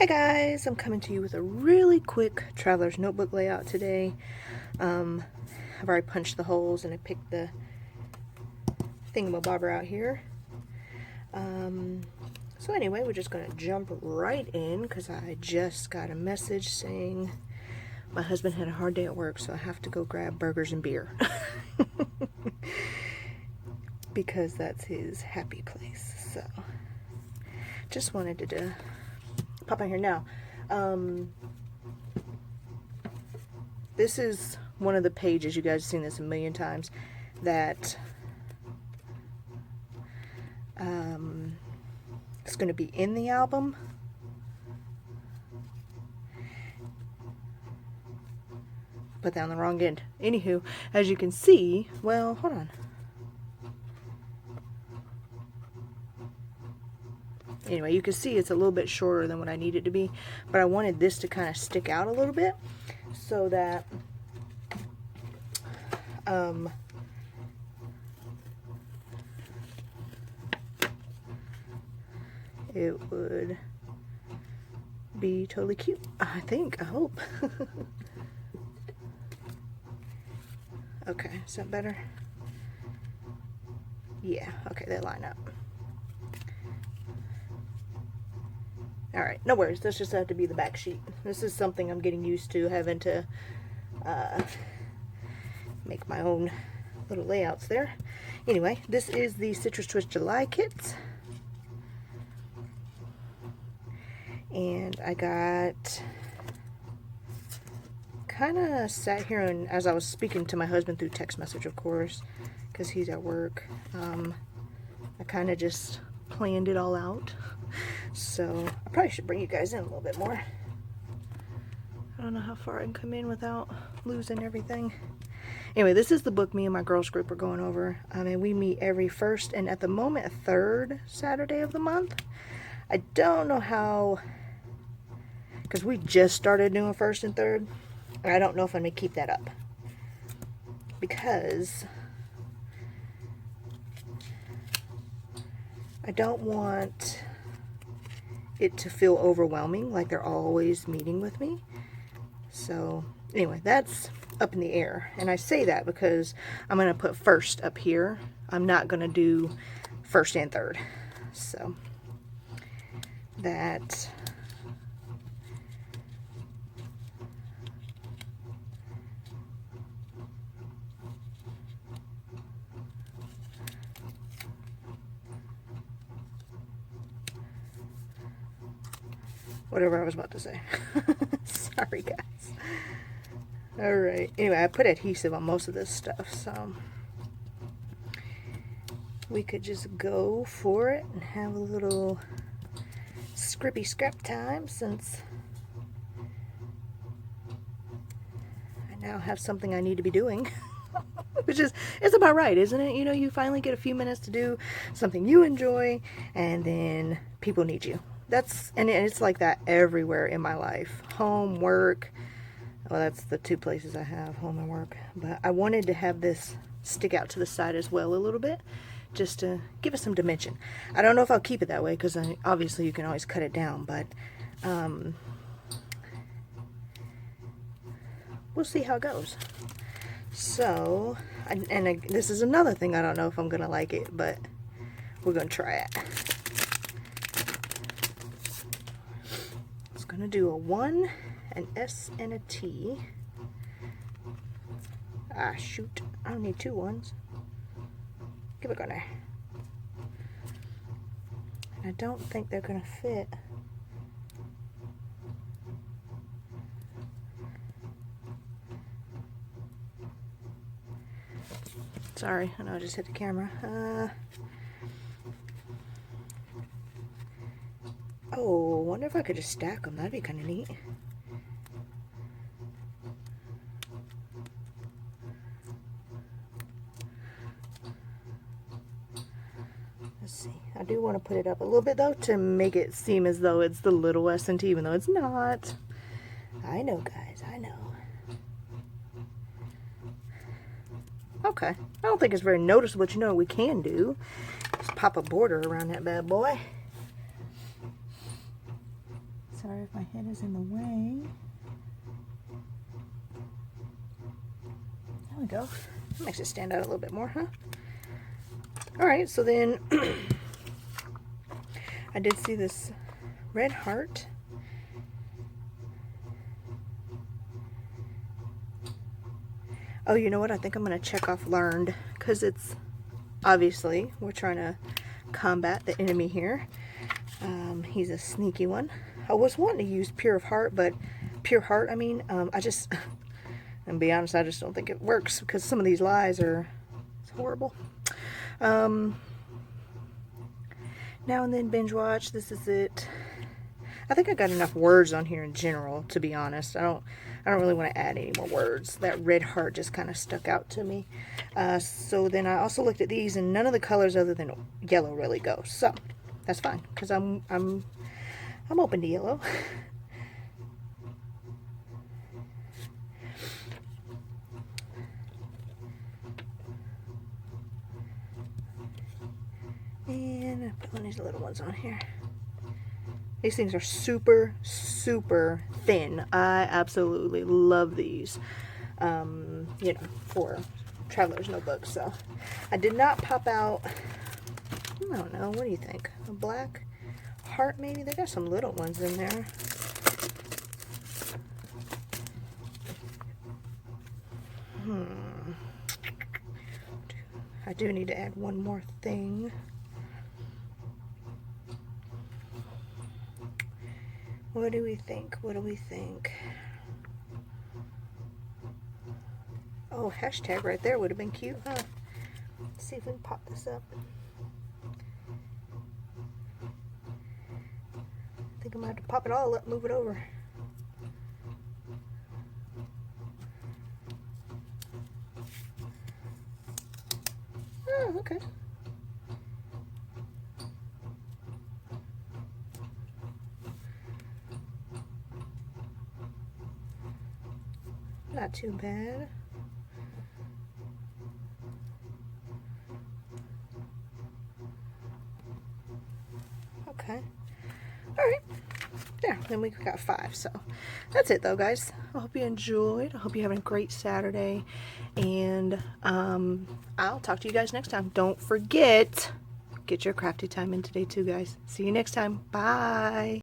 Hey guys, I'm coming to you with a really quick Travelers notebook layout today. I've already punched the holes and I picked the thingamabobber out here. So anyway, we're just going to jump right in because I just got a message saying my husband had a hard day at work, so I have to go grab burgers and beer. Because that's his happy place. So just wanted to pop in here now. This is one of the pages, you guys have seen this a million times, that it's going to be in the album. Put that on the wrong end. Anywho, as you can see, well, hold on. Anyway, you can see it's a little bit shorter than what I need it to be, but I wanted this to kind of stick out a little bit so that it would be totally cute. I think, I hope. Okay, is that better? Yeah, okay, they line up. Alright, no worries, this just have to be the back sheet. This is something I'm getting used to, having to make my own little layouts there. Anyway, this is the Citrus Twist July kits. And I got kind of sat here, and as I was speaking to my husband through text message, of course, because he's at work, I kind of just planned it all out. So I probably should bring you guys in a little bit more. I don't know how far I can come in without losing everything. Anyway, this is the book me and my girls group are going over. And we meet every first and at the moment third Saturday of the month. I don't know how, because we just started doing first and third. I don't know if I'm going to keep that up, because I don't want it to feel overwhelming, like they're always meeting with me. So anyway, that's up in the air. And I say that because I'm going to put first up here. I'm not going to do first and third. So that whatever I was about to say. Sorry guys. Alright, anyway, I put adhesive on most of this stuff, so we could just go for it and have a little scrippy scrap time, since I now have something I need to be doing. Which is, it's about right, isn't it? You know, you finally get a few minutes to do something you enjoy, and then people need you. And it's like that everywhere in my life. Home, work. Well, that's the two places I have, home and work. But I wanted to have this stick out to the side as well a little bit, just to give it some dimension. I don't know if I'll keep it that way, because obviously you can always cut it down, but we'll see how it goes. So, this is another thing, I don't know if I'm going to like it, but we're going to try it. It's going to do a 1, an S, and a T. Ah, shoot. I don't need 2 1s. Give it a go there. And I don't think they're going to fit. Sorry, I know I just hit the camera. Oh, I wonder if I could just stack them. That'd be kind of neat. Let's see. I do want to put it up a little bit, though, to make it seem as though it's the little S&T, even though it's not. I know, guys. I know. Okay. I don't think it's very noticeable, but you know what we can do? Just pop a border around that bad boy. Sorry if my head is in the way. There we go. That makes it stand out a little bit more, huh? Alright, so then I did see this red heart. Oh, you know what? I think I'm going to check off learned, because it's obviously we're trying to combat the enemy here. He's a sneaky one. I was wanting to use pure heart, I mean, and be honest, I just don't think it works, because some of these lies are horrible. Now and then binge watch. This is it. I think I got enough words on here in general, to be honest. I don't really want to add any more words. That red heart just kind of stuck out to me. So then I also looked at these, and none of the colors other than yellow really go. So that's fine, because I'm open to yellow. And I put one of these little ones on here. These things are super, super thin. I absolutely love these, you know, for Travelers notebooks. So I did not pop out, I don't know, what do you think? A black heart maybe? They got some little ones in there. I do need to add one more thing. What do we think? What do we think? Oh, hashtag right there would have been cute, huh? Let's see if we can pop this up. I think I'm going to have to pop it all up, move it over. Oh, okay. Not too bad. Okay. Alright. There. Then we've got 5. So that's it though, guys. I hope you enjoyed. I hope you're having a great Saturday. And I'll talk to you guys next time. Don't forget, get your crafty time in today too, guys. See you next time. Bye.